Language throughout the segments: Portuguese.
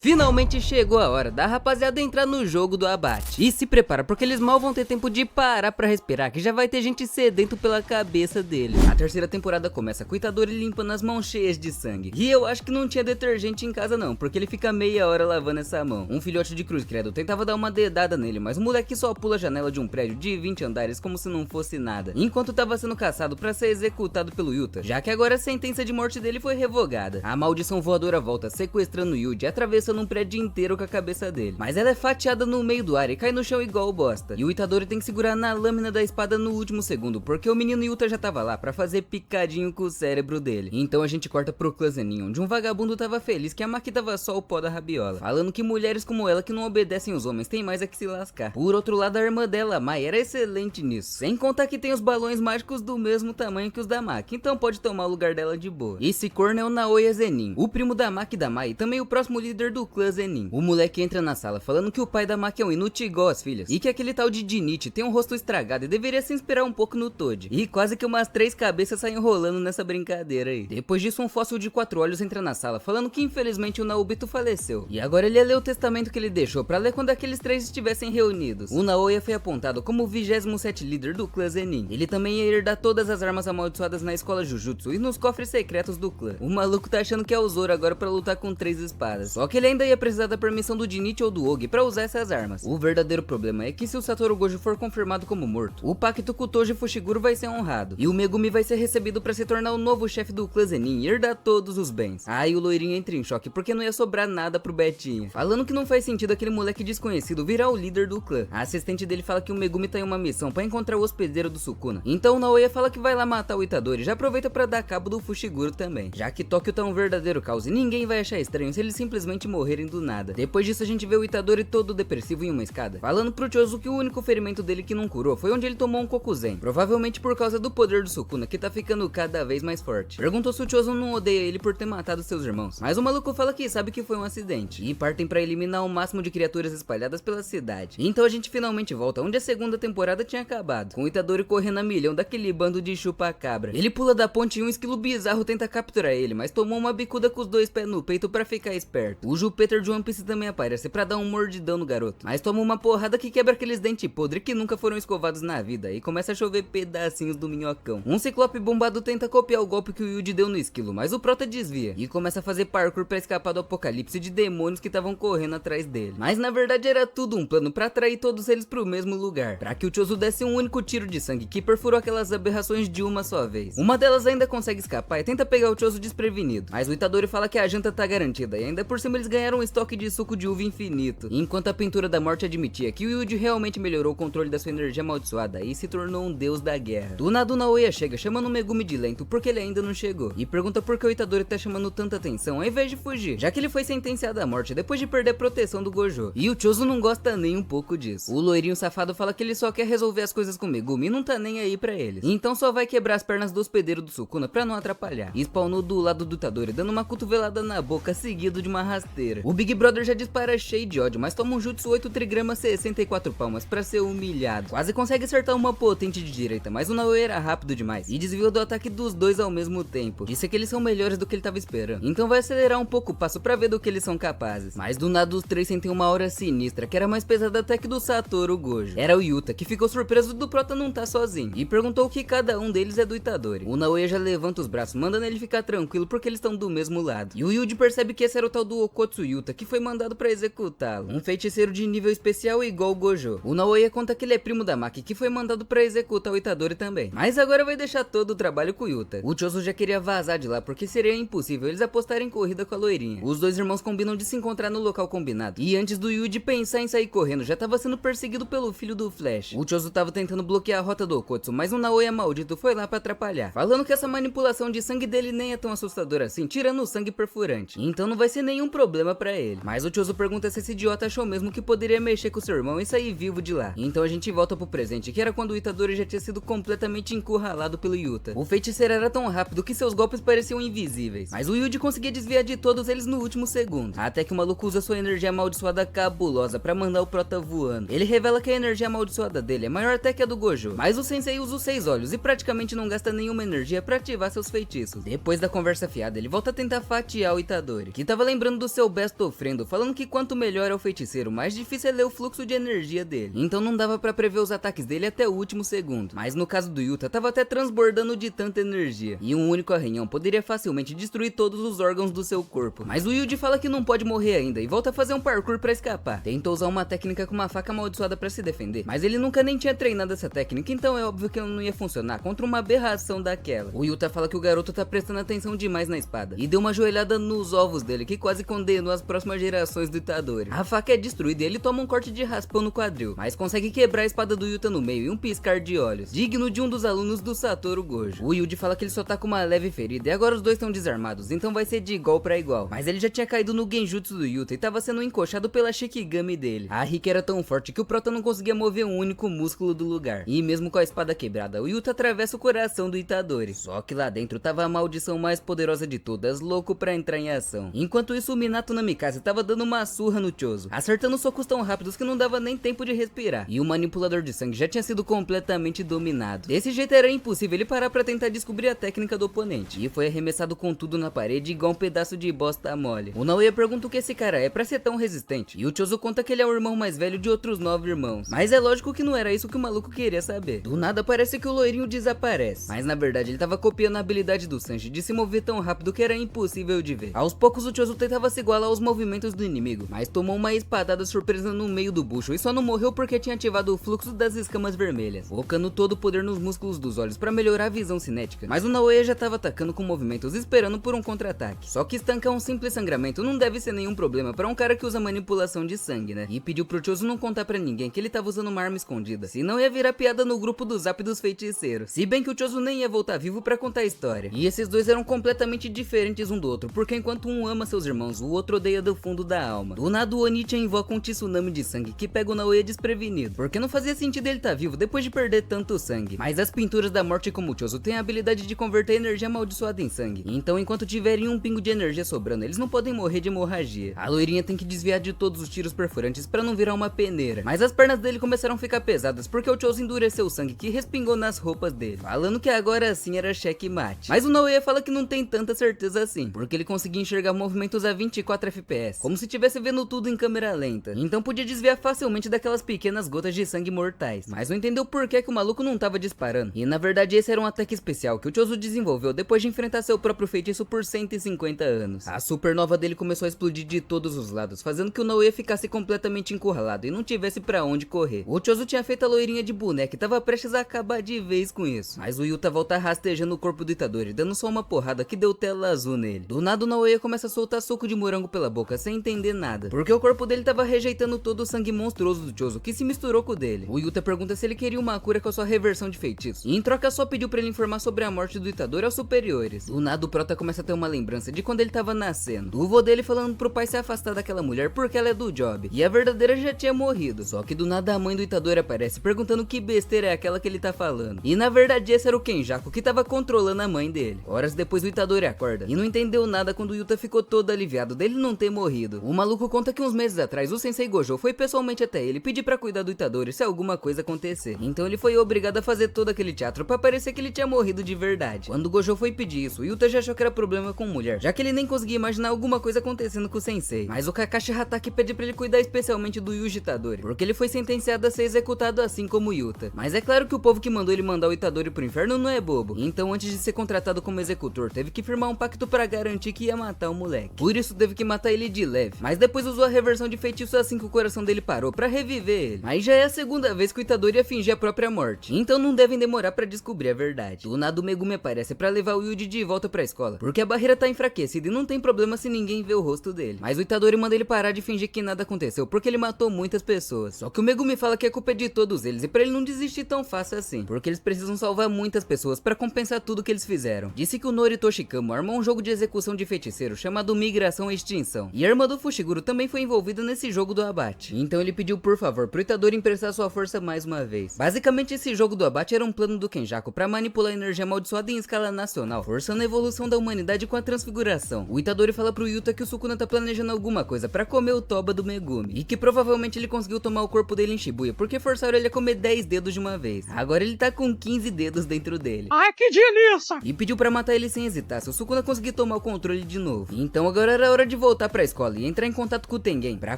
Finalmente chegou a hora da rapaziada entrar no jogo do abate. E se prepara porque eles mal vão ter tempo de parar pra respirar, que já vai ter gente sedento pela cabeça deles. A terceira temporada começa com o Itadori limpando as mãos cheias de sangue. E eu acho que não tinha detergente em casa não, porque ele fica meia hora lavando essa mão. Um filhote de cruz credo tentava dar uma dedada nele, mas o moleque só pula a janela de um prédio de 20 andares como se não fosse nada, enquanto tava sendo caçado pra ser executado pelo Yuta, já que agora a sentença de morte dele foi revogada. A maldição voadora volta sequestrando o Yuji, atravessando um prédio inteiro com a cabeça dele, mas ela é fatiada no meio do ar e cai no chão igual bosta. E o Itadori tem que segurar na lâmina da espada no último segundo, porque o menino Yuta já tava lá pra fazer picadinho com o cérebro dele. Então a gente corta pro clã Zenin, onde um vagabundo tava feliz que a Maki tava só o pó da rabiola, falando que mulheres como ela que não obedecem os homens tem mais a que se lascar. Por outro lado, a irmã dela, a Mai, era excelente nisso, sem contar que tem os balões mágicos do mesmo tamanho que os da Maki, então pode tomar o lugar dela de boa. Esse corno é o Naoya Zenin, o primo da Maki e da Mai, e também o próximo líder do clã Zenin. O moleque entra na sala falando que o pai da Maki é um inútil igual as filhas, e que aquele tal de Jinichi tem um rosto estragado e deveria se inspirar um pouco no Toad. E quase que umas 3 cabeças saem rolando nessa brincadeira aí. Depois disso, um fóssil de 4 olhos entra na sala falando que infelizmente o Naobito faleceu, e agora ele ia ler o testamento que ele deixou pra ler quando aqueles 3 estivessem reunidos. O Naoya foi apontado como o 27º líder do clã Zenin. Ele também ia herdar todas as armas amaldiçoadas na escola Jujutsu e nos cofres secretos do clã. O maluco tá achando que é o Zoro agora pra lutar com 3 espadas, só que ele ainda ia precisar da permissão do Jinichi ou do Ogi pra usar essas armas. O verdadeiro problema é que se o Satoru Gojo for confirmado como morto, o pacto com o Toji Fushiguro vai ser honrado, e o Megumi vai ser recebido pra se tornar o novo chefe do clã Zenin e herdar todos os bens. Aí o loirinho entra em choque porque não ia sobrar nada pro Betinho, falando que não faz sentido aquele moleque desconhecido virar o líder do clã. A assistente dele fala que o Megumi tá em uma missão pra encontrar o hospedeiro do Sukuna, então o Naoya fala que vai lá matar o Itadori e já aproveita pra dar cabo do Fushiguro também, já que Tóquio tá um verdadeiro caos e ninguém vai achar estranho se eles simplesmente morrerem do nada. Depois disso a gente vê o Itadori todo depressivo em uma escada, falando pro Chozo que o único ferimento dele que não curou foi onde ele tomou um Kokuzen, provavelmente por causa do poder do Sukuna, que tá ficando cada vez mais forte. Perguntou se o Chozo não odeia ele por ter matado seus irmãos, mas o maluco fala que sabe que foi um acidente, e partem pra eliminar o máximo de criaturas espalhadas pela cidade. Então a gente finalmente volta onde a segunda temporada tinha acabado, com o Itadori correndo a milhão daquele bando de chupa-cabra. Ele pula da ponte e um esquilo bizarro tenta capturar ele, mas tomou uma bicuda com os 2 pés no peito pra ficar esperto. O Júpiter de One Piece também aparece pra dar um mordidão no garoto, mas toma uma porrada que quebra aqueles dentes podres que nunca foram escovados na vida, e começa a chover pedacinhos do minhocão. Um ciclope bombado tenta copiar o golpe que o Yuji deu no esquilo, mas o prota desvia e começa a fazer parkour pra escapar do apocalipse de demônios que estavam correndo atrás dele. Mas na verdade era tudo um plano pra atrair todos eles pro mesmo lugar, pra que o Chozo desse um único tiro de sangue que perfurou aquelas aberrações de uma só vez. Uma delas ainda consegue escapar e tenta pegar o Chozo desprevenido, mas o Itadori fala que a janta tá garantida, e ainda por cima eles ganharam um estoque de suco de uva infinito, enquanto a pintura da morte admitia que o Yuji realmente melhorou o controle da sua energia amaldiçoada e se tornou um deus da guerra. Do nada o Naoya chega chamando o Megumi de lento porque ele ainda não chegou, e pergunta por que o Itadori tá chamando tanta atenção ao invés de fugir, já que ele foi sentenciado à morte depois de perder a proteção do Gojo, e o Chozo não gosta nem um pouco disso. O loirinho safado fala que ele só quer resolver as coisas com o Megumi e não tá nem aí pra eles, então só vai quebrar as pernas do hospedeiro do Sukuna pra não atrapalhar, e spawnou do lado do Itadori dando uma cotovelada na boca seguido de uma rasteira. O Big Brother já dispara cheio de ódio, mas toma um jutsu 8 trigramas 64 palmas pra ser humilhado. Quase consegue acertar uma potente de direita, mas o Naoya era rápido demais e desviou do ataque dos dois ao mesmo tempo. Disse que eles são melhores do que ele tava esperando, então vai acelerar um pouco o passo pra ver do que eles são capazes. Mas do nada os 3 sentem uma aura sinistra, que era mais pesada até que do Satoru Gojo. Era o Yuta, que ficou surpreso do prota não tá sozinho, e perguntou que cada um deles é do Itadori. O Naoya já levanta os braços, mandando ele ficar tranquilo porque eles estão do mesmo lado. E o Yuji percebe que esse era o tal do Okotsu Yuta, que foi mandado pra executá-lo, um feiticeiro de nível especial igual o Gojo. O Naoya conta que ele é primo da Maki, que foi mandado pra executar o Itadori também, mas agora vai deixar todo o trabalho com o Yuta. O Chozo já queria vazar de lá porque seria impossível eles apostarem em corrida com a loirinha. Os dois irmãos combinam de se encontrar no local combinado, e antes do Yuji pensar em sair correndo, já tava sendo perseguido pelo filho do Flash. O Chozo tava tentando bloquear a rota do Okotsu, mas o Naoya maldito foi lá pra atrapalhar, falando que essa manipulação de sangue dele nem é tão assustadora assim, tirando o sangue perfurante, então não vai ser nenhum problema pra ele. Mas o Chozo pergunta se esse idiota achou mesmo que poderia mexer com seu irmão e sair vivo de lá. Então a gente volta pro presente, que era quando o Itadori já tinha sido completamente encurralado pelo Yuta. O feiticeiro era tão rápido que seus golpes pareciam invisíveis, mas o Yuji conseguia desviar de todos eles no último segundo, até que o maluco usa sua energia amaldiçoada cabulosa pra mandar o prota voando. Ele revela que a energia amaldiçoada dele é maior até que a do Gojo, mas o sensei usa os 6 olhos e praticamente não gasta nenhuma energia pra ativar seus feitiços. Depois da conversa fiada, ele volta a tentar fatiar o Itadori, que tava lembrando do seu o Best sofrendo, falando que quanto melhor é o feiticeiro, mais difícil é ler o fluxo de energia dele. Então não dava pra prever os ataques dele até o último segundo. Mas no caso do Yuta, tava até transbordando de tanta energia. E um único arranhão poderia facilmente destruir todos os órgãos do seu corpo. Mas o Yuji fala que não pode morrer ainda e volta a fazer um parkour pra escapar. Tenta usar uma técnica com uma faca amaldiçoada pra se defender, mas ele nunca nem tinha treinado essa técnica, então é óbvio que ela não ia funcionar contra uma aberração daquela. O Yuta fala que o garoto tá prestando atenção demais na espada e deu uma joelhada nos ovos dele, que quase condenou as próximas gerações do Itadori. A faca é destruída e ele toma um corte de raspão no quadril, mas consegue quebrar a espada do Yuta no meio e um piscar de olhos, digno de um dos alunos do Satoru Gojo. O Yuji fala que ele só tá com uma leve ferida e agora os dois estão desarmados, então vai ser de igual pra igual. Mas ele já tinha caído no genjutsu do Yuta e tava sendo encoxado pela Shikigami dele. A Riki era tão forte que o prota não conseguia mover um único músculo do lugar. E mesmo com a espada quebrada, o Yuta atravessa o coração do Itadori. Só que lá dentro tava a maldição mais poderosa de todas, louco pra entrar em ação. Enquanto isso, o Minato Namikaze tava dando uma surra no Chozo, acertando socos tão rápidos que não dava nem tempo de respirar. E o manipulador de sangue já tinha sido completamente dominado. Desse jeito era impossível ele parar pra tentar descobrir a técnica do oponente. E foi arremessado com tudo na parede igual um pedaço de bosta mole. O Naoya pergunta o que esse cara é pra ser tão resistente. E o Chozo conta que ele é o irmão mais velho de outros 9 irmãos. Mas é lógico que não era isso que o maluco queria saber. Do nada parece que o loirinho desaparece. Mas na verdade ele tava copiando a habilidade do Sanji de se mover tão rápido que era impossível de ver. Aos poucos o Chozo tentava se igualar aos movimentos do inimigo, mas tomou uma espadada surpresa no meio do bucho e só não morreu porque tinha ativado o fluxo das escamas vermelhas, focando todo o poder nos músculos dos olhos pra melhorar a visão cinética. Mas o Naoya já tava atacando com movimentos esperando por um contra-ataque. Só que estancar um simples sangramento não deve ser nenhum problema pra um cara que usa manipulação de sangue, né? E pediu pro Chozo não contar pra ninguém que ele tava usando uma arma escondida, senão ia virar piada no grupo do Zap dos feiticeiros. Se bem que o Chozo nem ia voltar vivo pra contar a história. E esses dois eram completamente diferentes um do outro, porque enquanto um ama seus irmãos, o outro odeia do fundo da alma. Do nada o Onichi invoca um tsunami de sangue que pega o Naoya desprevenido, porque não fazia sentido ele tá vivo depois de perder tanto sangue. Mas as pinturas da morte como o Chozo têm a habilidade de converter energia amaldiçoada em sangue, então enquanto tiverem um pingo de energia sobrando, eles não podem morrer de hemorragia. A loirinha tem que desviar de todos os tiros perfurantes pra não virar uma peneira, mas as pernas dele começaram a ficar pesadas porque o Chozo endureceu o sangue que respingou nas roupas dele, falando que agora sim era checkmate. Mas o Naoya fala que não tem tanta certeza assim, porque ele conseguia enxergar movimentos a 24 FPS, como se estivesse vendo tudo em câmera lenta, então podia desviar facilmente daquelas pequenas gotas de sangue mortais. Mas não entendeu por que o maluco não tava disparando, e na verdade esse era um ataque especial que o Chozo desenvolveu depois de enfrentar seu próprio feitiço por 150 anos. A supernova dele começou a explodir de todos os lados, fazendo que o Naoya ficasse completamente encurralado e não tivesse pra onde correr. O Chozo tinha feito a loirinha de boneca e tava prestes a acabar de vez com isso, mas o Yuta volta rastejando o corpo do Itadori, dando só uma porrada que deu tela azul nele. Do nada o Naoya começa a soltar suco de morango pela boca sem entender nada, porque o corpo dele tava rejeitando todo o sangue monstruoso do Chozo que se misturou com o dele. O Yuta pergunta se ele queria uma cura com a sua reversão de feitiço, e em troca só pediu pra ele informar sobre a morte do Itadori aos superiores. Do nada o prota começa a ter uma lembrança de quando ele tava nascendo, do vô dele falando pro pai se afastar daquela mulher porque ela é do job, e a verdadeira já tinha morrido. Só que do nada a mãe do Itadori aparece perguntando que besteira é aquela que ele tá falando, e na verdade esse era o Kenjaku que tava controlando a mãe dele. Horas depois o Itadori acorda e não entendeu nada quando o Yuta ficou todo aliviado dele não ter morrido. O maluco conta que uns meses atrás o Sensei Gojo foi pessoalmente até ele pedir pra cuidar do Itadori se alguma coisa acontecer, então ele foi obrigado a fazer todo aquele teatro pra parecer que ele tinha morrido de verdade. Quando o Gojo foi pedir isso, o Yuta já achou que era problema com mulher, já que ele nem conseguia imaginar alguma coisa acontecendo com o Sensei. Mas o Kakashi Hatake pede pra ele cuidar especialmente do Yuji Itadori, porque ele foi sentenciado a ser executado assim como o Yuta. Mas é claro que o povo que mandou ele mandar o Itadori pro inferno não é bobo, então antes de ser contratado como executor, teve que firmar um pacto pra garantir que ia matar o moleque. Por isso teve que matar ele de leve, mas depois usou a reversão de feitiço assim que o coração dele parou pra reviver ele. Mas já é a segunda vez que o Itadori ia fingir a própria morte, então não devem demorar pra descobrir a verdade. Do nada o Megumi aparece pra levar o Yuji de volta pra escola, porque a barreira tá enfraquecida e não tem problema se ninguém vê o rosto dele. Mas o Itadori manda ele parar de fingir que nada aconteceu, porque ele matou muitas pessoas. Só que o Megumi fala que a culpa é de todos eles e pra ele não desistir tão fácil assim, porque eles precisam salvar muitas pessoas pra compensar tudo que eles fizeram. Disse que o Norito Shikamo armou um jogo de execução de feiticeiro chamado Migração e Extinção, e a irmã do Fushiguro também foi envolvida nesse jogo do abate. Então ele pediu por favor pro Itadori emprestar sua força mais uma vez. Basicamente esse jogo do abate era um plano do Kenjaku pra manipular a energia amaldiçoada em escala nacional, forçando a evolução da humanidade com a transfiguração. O Itadori fala pro Yuta que o Sukuna tá planejando alguma coisa pra comer o Toba do Megumi, e que provavelmente ele conseguiu tomar o corpo dele em Shibuya, porque forçaram ele a comer 10 dedos de uma vez. Agora ele tá com 15 dedos dentro dele. Ai, que delícia! E pediu pra matar ele sem hesitar, se o Sukuna conseguir tomar o controle de novo. Então agora era hora de voltar pra escola e entrar em contato com o Tengen pra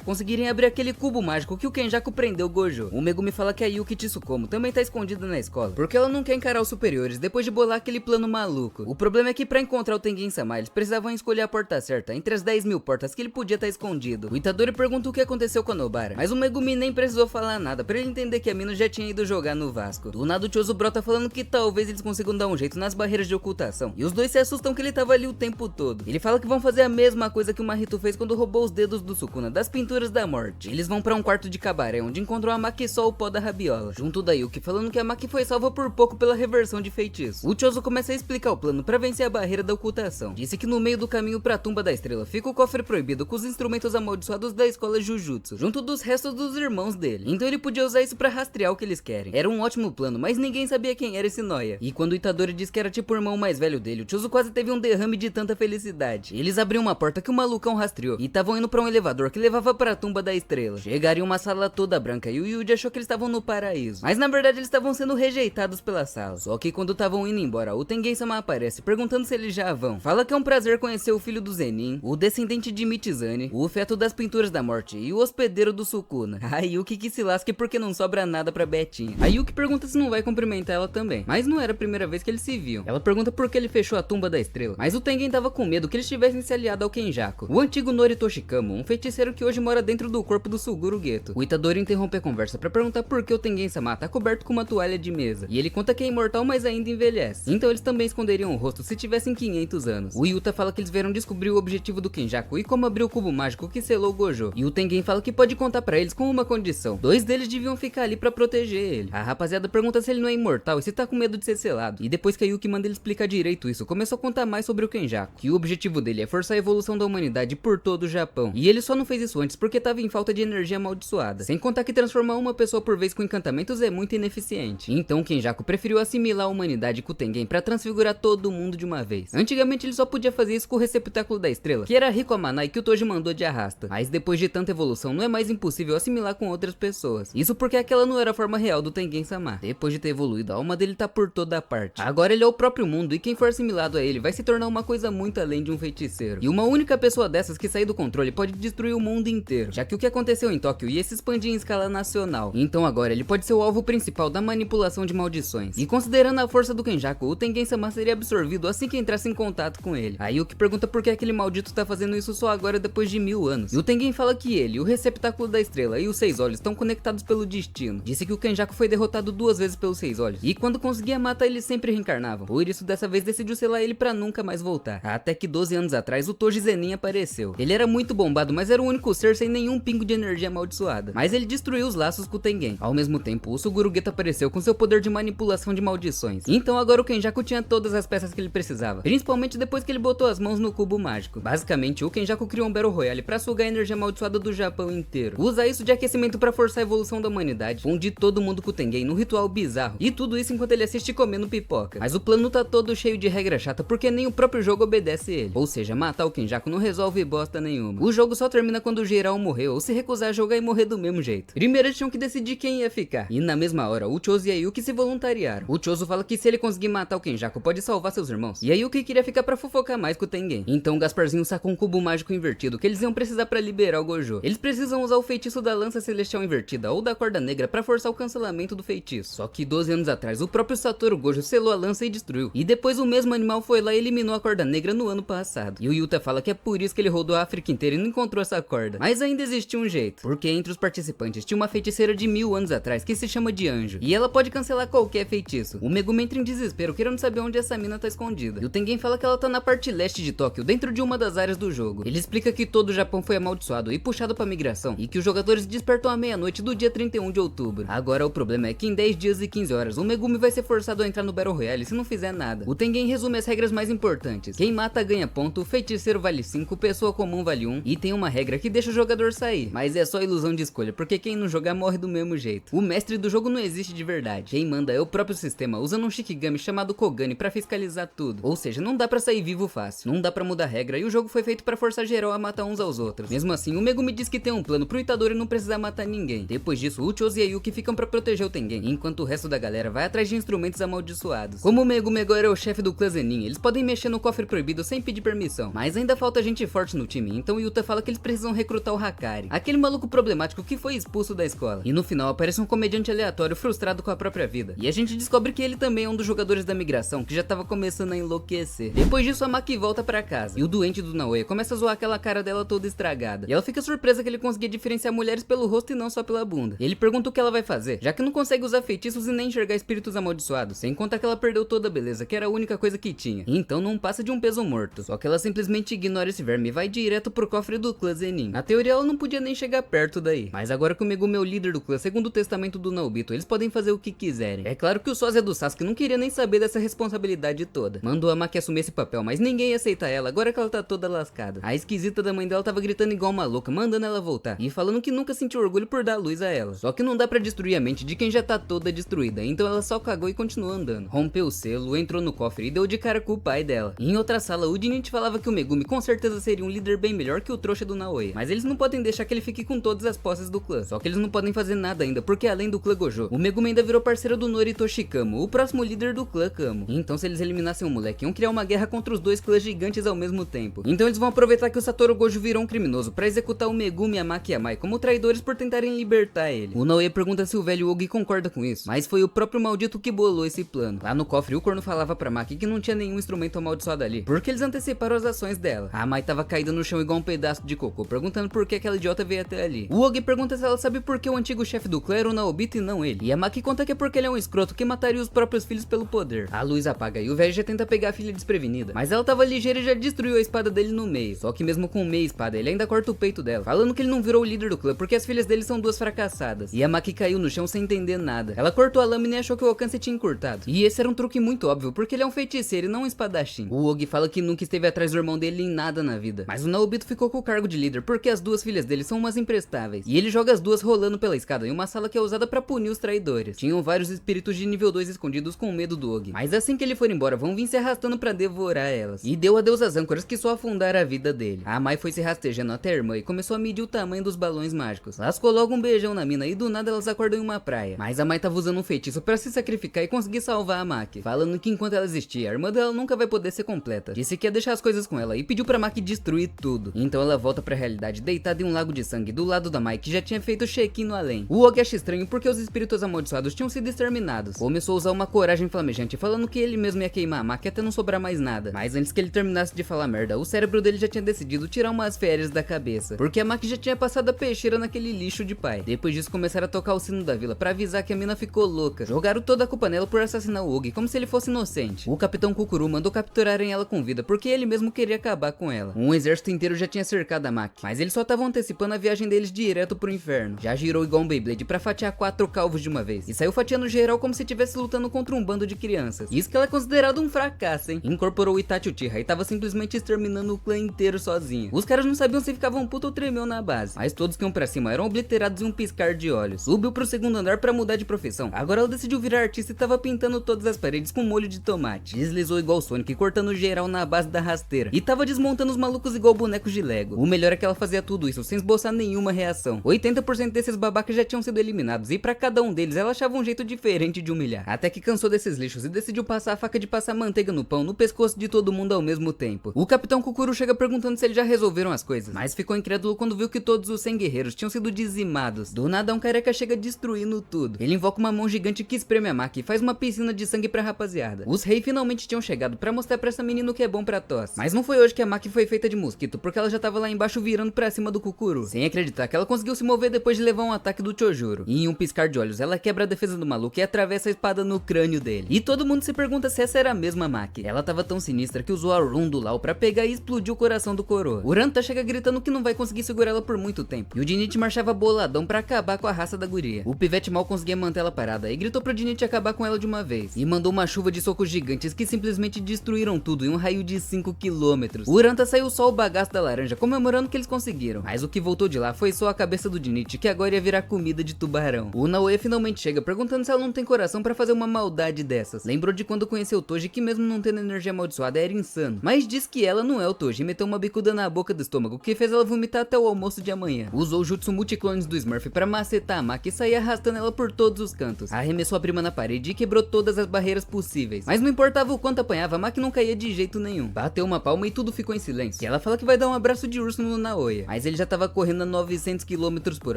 conseguirem abrir aquele cubo mágico que o Kenjaku prendeu o Gojo. O Megumi fala que a Yuki Tsukumo também tá escondida na escola, porque ela não quer encarar os superiores depois de bolar aquele plano maluco. O problema é que pra encontrar o Tengen-sama, eles precisavam escolher a porta certa entre as 10.000 portas que ele podia estar escondido. O Itadori pergunta o que aconteceu com a Nobara, mas o Megumi nem precisou falar nada pra ele entender que a mina já tinha ido jogar no Vasco. Do nada o Choso brota falando que talvez eles consigam dar um jeito nas barreiras de ocultação, e os dois se assustam que ele tava ali o tempo todo. Ele fala que vão fazer a mesma coisa que o Mahito fez quando roubou os dedos do Sukuna das pinturas da morte. Eles vão pra um quarto de cabaré onde encontram a Maki e só o pó da rabiola, junto da Yuki falando que a Maki foi salva por pouco pela reversão de feitiço. O Choso começa a explicar o plano pra vencer a barreira da ocultação. Disse que no meio do caminho pra tumba da estrela fica o cofre proibido com os instrumentos amaldiçoados da escola Jujutsu, junto dos restos dos irmãos dele. Então ele podia usar isso pra rastrear o que eles querem. Era um ótimo plano, mas ninguém sabia quem era esse Noia. E quando o Itadori disse que era tipo o irmão mais velho dele, o Choso quase teve um derrame de tanta felicidade. Eles abriram uma porta que o malucão rastreou e estavam indo pra um elevador que levava pra tumba da estrela. Chegaram em uma sala toda branca e o Yuji achou que eles estavam no paraíso, mas na verdade eles estavam sendo rejeitados pela sala. Só que quando estavam indo embora, o Tengen-sama aparece perguntando se eles já vão. Fala que é um prazer conhecer o filho do Zenin, o descendente de Michizane, o feto das pinturas da morte e o hospedeiro do Sukuna. A Yuki que se lasque porque não sobra nada pra Betinha. A Yuki pergunta se não vai cumprimentar ela também, mas não era a primeira vez que eles se viam. Ela pergunta por que ele fechou a tumba da estrela, mas o Tengen tava com medo que eles tivessem se aliado ao Kenjaku, o antigo Noritoshi Kamo, um feiticeiro que hoje mora dentro do corpo do Suguru Geto. O Itadori interrompe a conversa pra perguntar por que o Tengen-sama tá coberto com uma toalha de mesa, e ele conta que é imortal, mas ainda envelhece. Então eles também esconderiam o rosto se tivessem 500 anos. O Yuta fala que eles vieram descobrir o objetivo do Kenjaku e como abrir o cubo mágico que selou o Gojo. E o Tengen fala que pode contar pra eles com uma condição: 2 deles deviam ficar ali pra proteger ele. A rapaziada pergunta se ele não é imortal e se tá com medo de ser selado. E depois que a Yuki manda ele explicar direito isso, começou a contar mais sobre o Kenjaku, que o objetivo dele é forçar a evolução da humanidade por todo o Japão. E ele só não fez isso antes porque tava em falta de energia amaldiçoada. Sem contar que transformar uma pessoa por vez com encantamentos é muito ineficiente. Então o Kenjaku preferiu assimilar a humanidade com o Tengen pra transfigurar todo mundo de uma vez. Antigamente ele só podia fazer isso com o receptáculo da estrela, que era rico a maná e que o Toji mandou de arrasta. Mas depois de tanta evolução não é mais impossível assimilar com outras pessoas. Isso porque aquela não era a forma real do Tengen-sama. Depois de ter evoluído, a alma dele tá por toda a parte. Agora ele é o próprio mundo e quem for assimilado a ele vai se tornar uma coisa muito além de um feiticeiro. E uma única pessoa dessas que sair do controle pode destruir o mundo inteiro, já que o que aconteceu em Tóquio ia se expandir em escala nacional. Então agora ele pode ser o alvo principal da manipulação de maldições. E considerando a força do Kenjaku, o Tengen-sama seria absorvido assim que entrasse em contato com ele. Aí o que pergunta por que aquele maldito tá fazendo isso só agora depois de 1000 anos. E o Tengen fala que ele, o receptáculo da estrela e os 6 olhos estão conectados pelo destino. Disse que o Kenjaku foi derrotado 2 vezes pelos 6 olhos, e quando conseguia matar eles sempre reencarnavam. Por isso dessa vez decidiu selar ele pra nunca mais voltar. Até que 12 anos atrás o Toji Zenin apareceu. Ele era muito bombado, mas era o único ser sem nenhum pingo de energia amaldiçoada. Mas ele destruiu os laços com o Tengen. Ao mesmo tempo, o Suguru Geto apareceu com seu poder de manipulação de maldições. Então agora o Kenjaku tinha todas as peças que ele precisava, principalmente depois que ele botou as mãos no cubo mágico. Basicamente, o Kenjaku criou um Battle Royale pra sugar a energia amaldiçoada do Japão inteiro. Usa isso de aquecimento pra forçar a evolução da humanidade, fundir todo mundo com o Tengen num ritual bizarro. E tudo isso enquanto ele assiste comendo pipoca. Mas o plano tá todo cheio de regra chata porque nem o próprio jogo obedece ele. Ou seja, matar o Kenjaku não resolve bosta nenhuma. O jogo só termina quando o geral morrer ou se recusar a jogar e morrer do mesmo jeito. Primeiro eles tinham que decidir quem ia ficar. E na mesma hora, o Choso e a Yuki se voluntariaram. O Choso fala que se ele conseguir matar o Kenjaku, pode salvar seus irmãos. E a Yuki queria ficar pra fofocar mais com o Tengen. Então o Gasparzinho sacou um cubo mágico invertido que eles iam precisar pra liberar o Gojo. Eles precisam usar o feitiço da lança celestial invertida ou da corda negra pra forçar o cancelamento do feitiço. Só que 12 anos atrás, o próprio Satoru Gojo selou a lança e destruiu. E depois o mesmo animal foi lá e eliminou a corda negra no ano passado. E o Yuta fala que é por isso que ele rodou a África inteira e não encontrou essa corda. Mas ainda existia um jeito, porque entre os participantes tinha uma feiticeira de 1000 anos atrás que se chama de Anjo. E ela pode cancelar qualquer feitiço. O Megumi entra em desespero querendo saber onde essa mina tá escondida. E o Tengen fala que ela tá na parte leste de Tóquio, dentro de uma das áreas do jogo. Ele explica que todo o Japão foi amaldiçoado e puxado pra migração, e que os jogadores despertam à meia-noite do dia 31 de outubro. Agora o problema é que em 10 dias e 15 horas o Megumi vai ser forçado a entrar no Battle Royale se não fizer nada. O Tengen resume as regras mais importantes: quem mata ganha ponto, feiticeiro vale 5, pessoa comum vale 1, e tem uma regra que deixa o jogador sair, mas é só ilusão de escolha, porque quem não jogar morre do mesmo jeito. O mestre do jogo não existe de verdade, quem manda é o próprio sistema, usando um Shikigami chamado Kogani pra fiscalizar tudo. Ou seja, não dá pra sair vivo fácil, não dá pra mudar regra, e o jogo foi feito pra forçar geral a matar uns aos outros. Mesmo assim, o Megumi diz que tem um plano pro Itadori não precisar matar ninguém. Depois disso, o Choso e a Yuki ficam pra proteger o Tengen, enquanto o resto da galera vai atrás de instrumentos amaldiçoados. Como o Megumi agora é o chefe do clã Zenin, eles podem mexer no cofre proibido sem pedir permissão, mas ainda falta gente forte no time, então Yuta fala que eles precisam recrutar o Hakari, aquele maluco problemático que foi expulso da escola. E no final aparece um comediante aleatório frustrado com a própria vida. E a gente descobre que ele também é um dos jogadores da migração que já tava começando a enlouquecer. Depois disso a Maki volta pra casa, e o doente do Naoya começa a zoar aquela cara dela toda estragada. E ela fica surpresa que ele conseguia diferenciar mulheres pelo rosto e não só pela bunda. E ele pergunta o que ela vai fazer, já que não consegue usar feitiços e nem enxergar espíritos amaldiçoados, sem contar que ela perdeu toda a beleza, que era a única coisa que tinha. Então não passa de um peso morto. Só que ela simplesmente ignora esse verme e vai direto pro cofre do clã Zenin. Na teoria ela não podia nem chegar perto daí, mas agora que o Megumi é o líder do clã, segundo o testamento do Naobito, eles podem fazer o que quiserem. É claro que o sósia do Sasuke não queria nem saber dessa responsabilidade toda. Mandou a Maki assumir esse papel, mas ninguém ia aceitar ela, agora que ela tá toda lascada. A esquisita da mãe dela tava gritando igual uma louca, mandando ela voltar, e falando que nunca sentiu orgulho por dar luz a ela. Só que não dá pra destruir a mente de quem já tá toda destruída, então ela só cagou e continuou andando. Rompeu o selo, entrou no cofre e deu de cara com o pai dela. E em outra sala, o Jinichi falava que o Megumi com certeza seria um líder bem melhor que o trouxa do Naoya, mas eles não podem deixar que ele fique com todas as posses do clã. Só que eles não podem fazer nada ainda, porque além do clã Gojo, o Megumi ainda virou parceiro do Noritoshi Kamo, o próximo líder do clã Kamo. Então se eles eliminassem o moleque, iam criar uma guerra contra os dois clãs gigantes ao mesmo tempo. Então eles vão aproveitar que o Satoru Gojo virou um criminoso pra executar o Megumi, a Maki e a Mai como traidores por tentarem libertar ele. O Naoya pergunta se o velho Ogi concorda com isso, mas foi o próprio maldito que bolou esse plano. Lá no cofre, o corno falava pra Maki que não tinha nenhum instrumento amaldiçoado ali, porque eles anteciparam as ações dela. A Mai tava caída no chão igual um pedaço de cocô, perguntando por que aquela idiota veio até ali. O Ogi pergunta se ela sabe por que o antigo chefe do clã era o Naobito e não ele. E a Maki conta que é porque ele é um escroto que mataria os próprios filhos pelo poder. A luz apaga e o velho já tenta pegar a filha desprevenida, mas ela tava ligeira e já destruiu a espada dele no meio. Só que mesmo com meia espada, ele ainda corta o peito dela, falando que ele não virou o líder do clã porque as filhas dele são duas fracassadas. E a Maki caiu no chão sem entender nada. Ela cortou a lâmina e achou que o alcance tinha encurtado. E esse era um truque muito óbvio, porque ele é um feiticeiro e não um espadachim. O Ogi fala que nunca esteve atrás do irmão dele em nada na vida, mas o Naobito ficou com o cargo de líder porque as duas filhas dele são umas imprestáveis. E ele joga as duas rolando pela escada em uma sala que é usada pra punir os traidores. Tinham vários espíritos de nível 2 escondidos com medo do Og, mas assim que ele for embora vão vir se arrastando pra devorar elas. E deu adeus às âncoras que só afundaram a vida dele. A Mai foi se rastejando até a irmã e começou a medir o tamanho dos balões mágicos. Lascou logo um beijão na mina e do nada elas acordam em uma praia. Mas a Mai tava usando um feitiço pra se sacrificar e conseguir salvar a Maki, falando que enquanto ela existia, a irmã dela nunca vai poder ser completa. Disse que ia deixar as coisas com ela e pediu pra Maki destruir tudo. Então ela volta pra realidade deitada em um lago de sangue do lado da Mai, que já tinha feito check-in no além. O Og acha estranho porque os espíritos amaldiçoados tinham sido exterminados. Começou a usar uma coragem flamejante, falando que ele mesmo ia queimar a Maki até não sobrar mais nada. Mas antes que ele terminasse de falar merda, o cérebro dele já tinha decidido tirar umas férias da cabeça, porque a Maki já tinha passado a peixeira naquele lixo de pai. Depois disso começaram a tocar o sino da vila pra avisar que a mina ficou louca. Jogaram toda a culpa nela por assassinar o Og, como se ele fosse inocente. O capitão Kukuru mandou capturarem ela com vida, porque ele mesmo queria acabar com ela. Um exército inteiro já tinha cercado a Maki, mas eles só estavam antecipando a viagem deles direto pro inferno. Já girou igual um Beyblade pra fatiar 4 calvos de uma vez, e saiu fatiando geral como se estivesse lutando contra um bando de crianças. Isso que ela é considerado um fracasso, hein? Incorporou o Itachi Uchiha e tava simplesmente exterminando o clã inteiro sozinha. Os caras não sabiam se ficavam puto ou tremeu na base, mas todos que iam pra cima eram obliterados em um piscar de olhos. Subiu pro segundo andar pra mudar de profissão. Agora ela decidiu virar artista e tava pintando todas as paredes com molho de tomate. Deslizou igual o Sonic, cortando geral na base da rasteira, e tava desmontando os malucos igual bonecos de Lego. O melhor é que ela fazia tudo isso sem esboçar nenhuma reação. 80% desses babacas já tinham sido eliminados, e pra cada um deles ela achava um jeito diferente de humilhar. Até que cansou desses lixos e decidiu passar a faca de passar manteiga no pão no pescoço de todo mundo ao mesmo tempo. O capitão Kukuru chega perguntando se eles já resolveram as coisas, mas ficou incrédulo quando viu que todos os 100 guerreiros tinham sido dizimados. Do nada um careca chega destruindo tudo. Ele invoca uma mão gigante que espreme a Maki e faz uma piscina de sangue pra rapaziada. Os reis finalmente tinham chegado pra mostrar pra essa menina o que é bom pra tosse. Mas não foi hoje que a Maki foi feita de mosquito, porque ela já tava lá embaixo virando pra cima do Kukuru, sem acreditar que ela conseguiu se mover depois de levar um ataque do Chojuro. E em um piscar de olhos ela quebra a defesa do maluco e atravessa a espada no crânio dele. E todo mundo se pergunta se essa era a mesma Maki. Ela tava tão sinistra que usou a Rune do Lau pra pegar e explodir o coração do coroa. O Ranta chega gritando que não vai conseguir segurar ela por muito tempo, e o Jinichi marchava boladão pra acabar com a raça da guria. O pivete mal conseguia manter ela parada e gritou pro Jinichi acabar com ela de uma vez, e mandou uma chuva de socos gigantes que simplesmente destruíram tudo em um raio de 5 km. O Ranta saiu só o bagaço da laranja, comemorando que eles conseguiram, mas o que voltou de lá foi só a cabeça do Jinichi, que agora ia virar comida de tubarão. O Naoya finalmente chega perguntando se ela não tem coração pra fazer uma maldade dessas. Lembrou de quando conheceu o Toji, que mesmo não tendo energia amaldiçoada era insano, mas diz que ela não é o Toji e meteu uma bicuda na boca do estômago que fez ela vomitar até o almoço de amanhã. Usou o jutsu multiclones do Smurf pra macetar a Maki e sair arrastando ela por todos os cantos. Arremessou a prima na parede e quebrou todas as barreiras possíveis, mas não importava o quanto apanhava, a Maki não caía de jeito nenhum. Bateu uma palma e tudo ficou em silêncio, que ela fala que vai dar um abraço de urso no Naoya, mas ele já tava correndo a 900 km por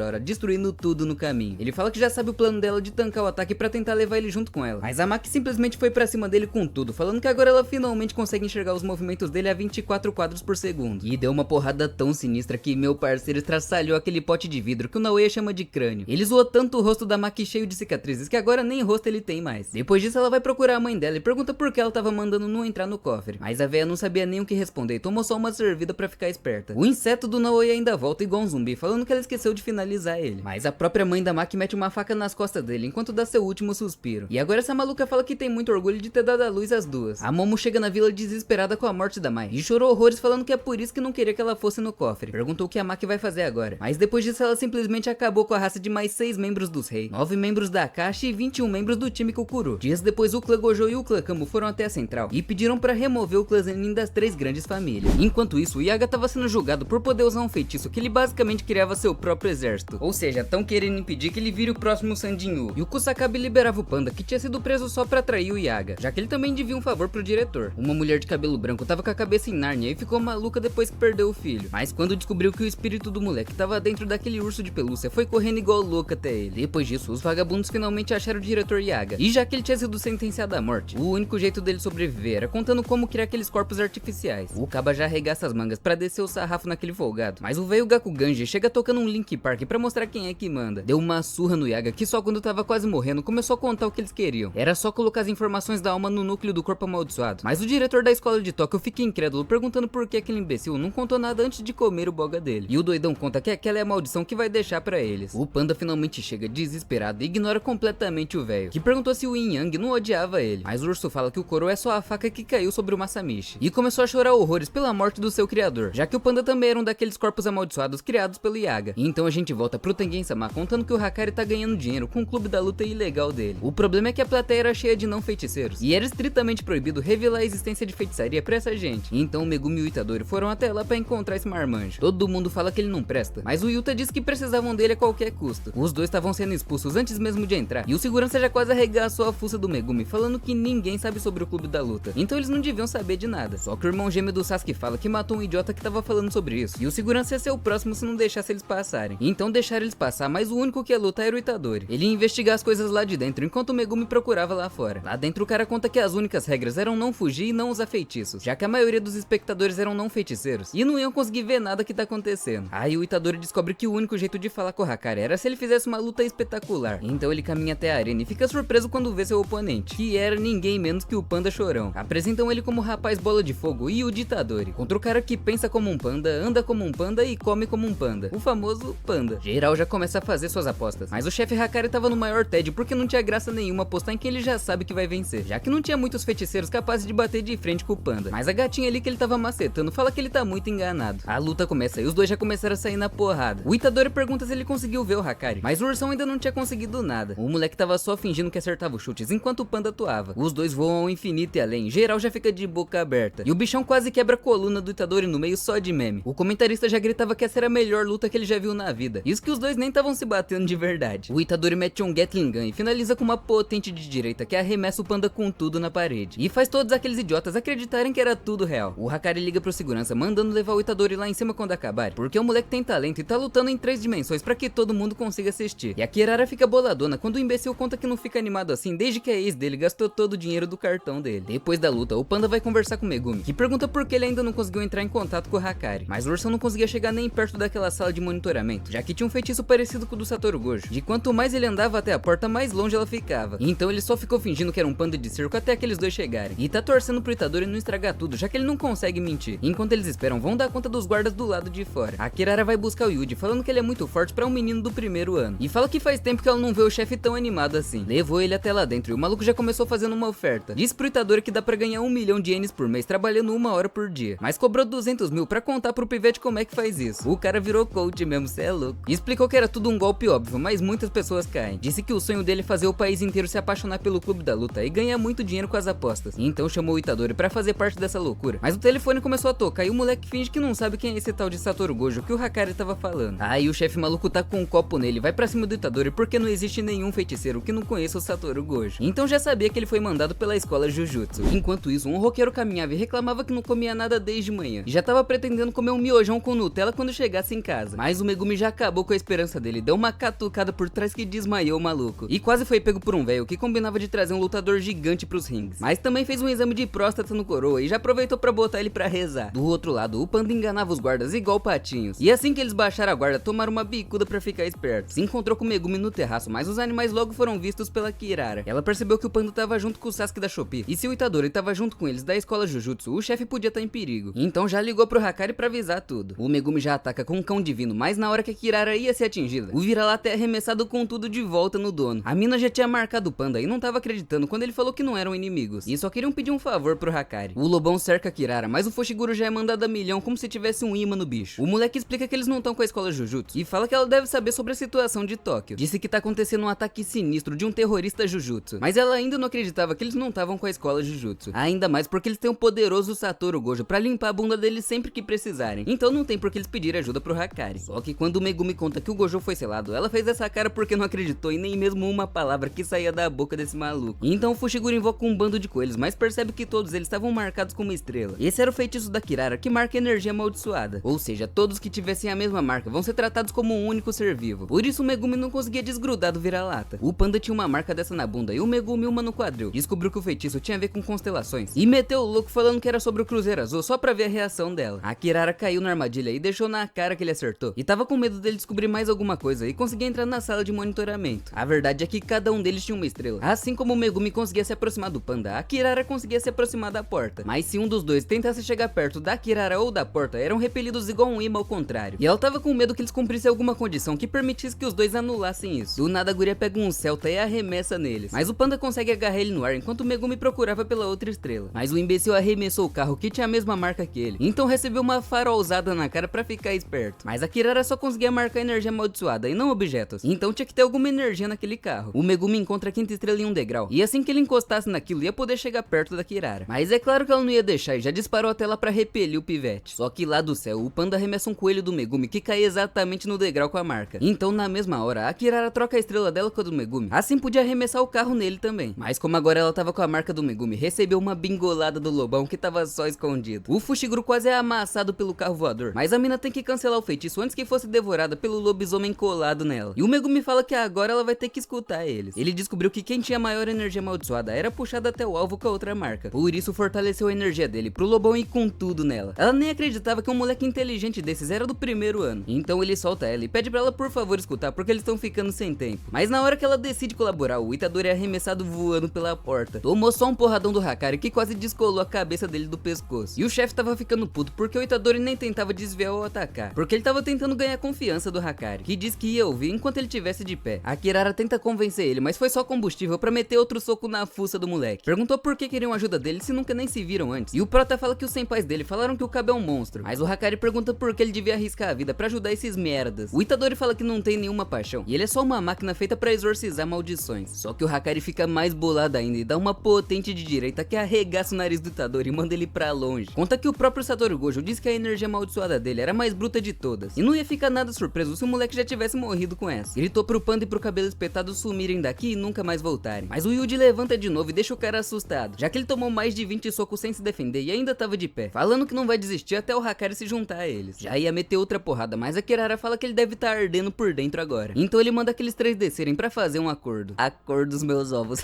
hora, destruindo tudo no caminho. Ele fala que já sabe o plano dela de tancar o ataque pra tentar levar ele junto com ela, mas a Maki simplesmente foi pra cima dele com tudo, falando que agora ela finalmente consegue enxergar os movimentos dele a 24 quadros por segundo. E deu uma porrada tão sinistra que meu parceiro estraçalhou aquele pote de vidro que o Naoya chama de crânio. Ele zoou tanto o rosto da Maki cheio de cicatrizes que agora nem rosto ele tem mais. Depois disso ela vai procurar a mãe dela e pergunta por que ela tava mandando não entrar no cofre, mas a véia não sabia nem o que responder e tomou só uma servida pra ficar esperta. O inseto do Naoya ainda volta igual um zumbi, falando que ela esqueceu de finalizar ele, mas a própria mãe da Maki mete uma faca nas costas dele enquanto dá seu último suspiro. E agora essa maluca fala que tem muito orgulho de ter dado à luz as duas. A Momo chega na vila desesperada com a morte da Mai e chorou horrores falando que é por isso que não queria que ela fosse no cofre. Perguntou o que a Maki vai fazer agora, mas depois disso ela simplesmente acabou com a raça de mais 6 membros dos reis, 9 membros da Akashi e 21 membros do time Kokoro. Dias depois o clã Gojo e o clã Kamo foram até a central e pediram pra remover o clã Zenin das 3 grandes famílias. Enquanto isso, o Yaga tava sendo julgado por poder usar um feitiço que ele basicamente criava seu próprio exército, ou seja, tão querendo impedir que ele vire o próximo Sanjinyu. E o Kusakabe liberava o panda que tinha sido preso só pra atrair o Yaga, já que ele também devia um favor pro diretor. Uma mulher de cabelo branco tava com a cabeça em Nárnia e ficou maluca depois que perdeu o filho, mas quando descobriu que o espírito do moleque tava dentro daquele urso de pelúcia, foi correndo igual louca até ele. Depois disso, os vagabundos finalmente acharam o diretor Yaga, e já que ele tinha sido sentenciado à morte, o único jeito dele sobreviver era contando como criar aqueles corpos artificiais. O Kaba já arregaça as mangas pra descer o sarrafo naquele folgado, mas o velho Gakuganji chega tocando um Link Park pra mostrar quem é que manda. Deu uma surra no Yaga que só quando tava quase morrendo começou a contar o que eles queriam. Era só colocar as informações da alma no núcleo do corpo amaldiçoado, mas o diretor da escola de Tóquio fica incrédulo perguntando por que aquele imbecil não contou nada antes de comer o boga dele. E o doidão conta que aquela é a maldição que vai deixar pra eles. O panda finalmente chega desesperado e ignora completamente o velho, que perguntou se o Yin Yang não odiava ele, mas o urso fala que o Koro é só a faca que caiu sobre o Masamichi, e começou a chorar horrores pela morte do seu criador, já que o panda também era um daqueles corpos amaldiçoados criados pelo Yaga. E então a gente volta pro Tengen-sama contando que o Hakari tá ganhando dinheiro com o clube da luta ilegal dele. O problema é que a plateia era cheia de não feiticeiros, e era estritamente proibido revelar a existência de feitiçaria pra essa gente. Então o Megumi e o Itadori foram até lá pra encontrar esse marmanjo. Todo mundo fala que ele não presta, mas o Yuta diz que precisavam dele a qualquer custo. Os dois estavam sendo expulsos antes mesmo de entrar, e o segurança já quase arregaçou a fuça do Megumi, falando que ninguém sabe sobre o clube da luta, então eles não deviam saber de nada. Só que o irmão gêmeo do Sasuke fala que matou um idiota que tava falando sobre isso, e o segurança ia ser o próximo se não deixasse eles passarem. Então deixaram eles passar, mas o único que ia lutar era o Itadori. Ele ia investigar as coisas lá de dentro, enquanto o Megumi procurava lá fora. Lá dentro o cara conta que as únicas regras eram não fugir e não usar feitiços, já que a maioria dos espectadores eram não feiticeiros, e não iam conseguir ver nada que tá acontecendo. Aí o Itadori descobre que o único jeito de falar com o Hakari era se ele fizesse uma luta espetacular. Então ele caminha até a arena e fica surpreso quando vê seu oponente, que era ninguém menos que o Panda Chorão. Apresentam ele como o rapaz bola de fogo e o ditador, contra o cara que pensa como um panda, anda como um panda e come como um panda, o famoso panda. Geral já começa a fazer suas apostas, mas o chefe Hakari tava no maior tédio porque não tinha graça nenhuma apostar em quem ele já sabe que vai vencer, já que não tinha muitos feiticeiros capazes de bater de frente com o panda. Mas a gatinha ali que ele tava macetando fala que ele tá muito enganado. A luta começa e os dois já começaram a sair na porrada. O Itadori pergunta se ele conseguiu ver o Hakari, mas o ursão ainda não tinha conseguido nada. O moleque tava só fingindo que acertava os chutes enquanto o panda atuava. Os dois voam ao infinito e além, geral já fica de boca aberta. E o bichão quase quebra a coluna do Itadori no meio só de meme. O comentarista já gritava que essa era a melhor luta que ele já viu na vida. Isso que os dois nem estavam se batendo de verdade. O Itadori mete um Gatling Gun e finaliza com uma potente de direita que arremessa o panda com tudo na parede. E faz todos aqueles idiotas acreditarem que era tudo real. O Hakari liga pro segurança mandando levar o Itadori lá em cima quando acabar, porque o moleque tem talento e tá lutando em 3 dimensões pra que todo mundo consiga assistir. E a Kirara fica boladona quando o imbecil conta que não fica animado assim desde que a ex dele gastou todo o dinheiro do cartão dele. Depois da luta, o panda vai conversar com o Megumi, que pergunta por que ele ainda não conseguiu entrar em contato com o Hakari. Mas o ursão não conseguia chegar nem perto daquela sala de monitoramento, já que tinha um feitiço parecido com o do Satoru Gojo. De quanto mais ele andava até a porta, mais longe ela ficava. Então ele só ficou fingindo que era um panda de circo até aqueles dois chegarem. E tá torcendo pro Itadori não estragar tudo, já que ele não consegue mentir. Enquanto eles esperam, vão dar conta dos guardas do lado de fora. A Kirara vai buscar o Yuji, falando que ele é muito forte pra um menino do primeiro ano. E fala que faz tempo que ela não vê o chefe tão animado assim. Levou ele até lá dentro e o maluco já começou fazendo uma oferta. Diz pro Itadori que dá pra ganhar 1 milhão de ienes por mês trabalhando 1 hora por dia. Mas cobrou 200 mil pra contar pro pivete como é que faz isso. O cara virou coach mesmo, cê é louco. E explicou que era tudo um golpe óbvio, mas muitas pessoas caem. Disse que o sonho dele é fazer o país inteiro se apaixonar pelo clube da luta e ganhar muito dinheiro com as apostas. Então chamou o Itadori pra fazer parte dessa loucura. Mas o telefone começou a tocar e o moleque finge que não sabe quem é esse tal de Satoru Gojo que o Hakari tava falando. Aí o chefe maluco tá com um copo nele, vai pra cima do Itadori porque não existe nenhum feiticeiro que não conheça o Satoru Gojo. Então já sabia que ele foi mandado pela escola Jujutsu. Enquanto isso, um roqueiro caminhava e reclamava que não comia nada desde desde manhã e já tava pretendendo comer um miojão com Nutella quando chegasse em casa. Mas o Megumi já acabou com a esperança dele, deu uma catucada por trás que desmaiou o maluco e quase foi pego por um velho que combinava de trazer um lutador gigante pros rings. Mas também fez um exame de próstata no coroa e já aproveitou pra botar ele pra rezar. Do outro lado, o Panda enganava os guardas igual patinhos. E assim que eles baixaram a guarda, tomaram uma bicuda pra ficar esperto. Se encontrou com o Megumi no terraço, mas os animais logo foram vistos pela Kirara. Ela percebeu que o Panda tava junto com o Sasuke da Shopee, e se o Itadori tava junto com eles da escola Jujutsu, o chefe podia estar em perigo. Então já ligou pro Hakari pra avisar tudo. O Megumi já ataca com um cão divino, mas na hora que a Kirara ia ser atingida, o vira-lata é arremessado com tudo de volta no dono. A mina já tinha marcado o Panda e não tava acreditando quando ele falou que não eram inimigos, e só queriam pedir um favor pro Hakari. O lobão cerca a Kirara, mas o Fushiguro já é mandado a milhão como se tivesse um imã no bicho. O moleque explica que eles não estão com a escola Jujutsu e fala que ela deve saber sobre a situação de Tóquio. Disse que tá acontecendo um ataque sinistro de um terrorista Jujutsu, mas ela ainda não acreditava que eles não estavam com a escola Jujutsu. Ainda mais porque eles têm o poderoso Satoru Gojo pra limpar a bunda deles sempre que precisarem. Então não tem por que eles pedirem ajuda pro Hakari. Só que quando o Megumi conta que o Gojo foi selado, ela fez essa cara porque não acreditou em nem mesmo uma palavra que saía da boca desse maluco. Então o Fushiguro invoca um bando de coelhos, mas percebe que todos eles estavam marcados com uma estrela. Esse era o feitiço da Kirara, que marca energia amaldiçoada. Ou seja, todos que tivessem a mesma marca vão ser tratados como um único ser vivo. Por isso o Megumi não conseguia desgrudar do vira-lata. O Panda tinha uma marca dessa na bunda e o Megumi uma no quadril. Descobriu que o feitiço tinha a ver com constelações e meteu o louco falando que era sobre o Cruzeiro Azul só pra ver a reação dela. A Kirara caiu na armadilha e deixou na cara que ele acertou. E tava com medo dele descobrir mais alguma coisa e conseguir entrar na sala de monitoramento. A verdade é que cada um deles tinha uma estrela. Assim como o Megumi conseguia se aproximar do Panda, a Kirara conseguia se aproximar da porta. Mas se um dos dois tentasse chegar perto da Kirara ou da porta, eram repelidos igual um imã ao contrário. E ela tava com medo que eles cumprissem alguma condição que permitisse que os dois anulassem isso. Do nada a guria pega um Celta e arremessa neles. Mas o Panda consegue agarrar ele no ar enquanto o Megumi procurava pela outra estrela. Mas o imbecil arremessou o carro que tinha a mesma marca que ele. Então recebeu uma farolzada na cara pra ficar esperto. Mas a Kirara só conseguia marcar energia amaldiçoada e não objetos. Então tinha que ter alguma energia naquele carro. O Megumi encontra a quinta estrela em um degrau. E assim que ele encostasse naquilo, ia poder chegar perto da Kirara. Mas é claro que ela não ia deixar e já disparou até lá pra repelir o pivete. Só que lá do céu, o Panda arremessa um coelho do Megumi que cai exatamente no degrau com a marca. Então na mesma hora, a Kirara troca a estrela dela com a do Megumi. Assim podia arremessar o carro nele também. Mas como agora ela tava com a marca do Megumi, recebeu uma bingolada do lobão que tava só escondido. O Fushiguro quase é amassado pelo carro voador, mas a mina tem que cancelar o feitiço antes que fosse devorada pelo lobisomem colado nela. E o Megumi fala que agora ela vai ter que escutar eles. Ele descobriu que quem tinha maior energia amaldiçoada era puxada até o alvo com a outra marca. Por isso fortaleceu a energia dele pro lobão ir com tudo nela. Ela nem acreditava que um moleque inteligente desses era do primeiro ano. Então ele solta ela e pede pra ela por favor escutar porque eles estão ficando sem tempo. Mas na hora que ela decide colaborar, o Itadori é arremessado voando pela porta. Tomou só um porradão do Hakari que quase descolou a cabeça dele do pescoço. E o chefe tava ficando puto porque o Itadori nem tentava desviar ou atacar, porque ele tava tentando ganhar a confiança do Hakari, que diz que ia ouvir enquanto ele tivesse de pé. A Kirara tenta convencer ele, mas foi só combustível pra meter outro soco na fuça do moleque. Perguntou por que queriam ajuda dele se nunca nem se viram antes. E o Prota fala que os senpais dele falaram que o Cabo é um monstro, mas o Hakari pergunta por que ele devia arriscar a vida pra ajudar esses merdas. O Itadori fala que não tem nenhuma paixão e ele é só uma máquina feita pra exorcizar maldições. Só que o Hakari fica mais bolado ainda e dá uma potente de direita que arregaça o nariz do Itadori e manda ele pra longe. Conta que o próprio Satoru Gojo disse que a energia amaldiçoada dele era a mais bruta de todas e não ia ficar nada surpreso se o moleque já tivesse morrido com essa. Gritou pro Panda e pro cabelo espetado sumirem daqui e nunca mais voltarem. Mas o Yuji levanta de novo e deixa o cara assustado, já que ele tomou mais de 20 socos sem se defender e ainda tava de pé, falando que não vai desistir até o Hakari se juntar a eles. Já ia meter outra porrada, mas a Kirara fala que ele deve estar ardendo por dentro agora. Então ele manda aqueles três descerem pra fazer um acordo. Acordo dos meus ovos.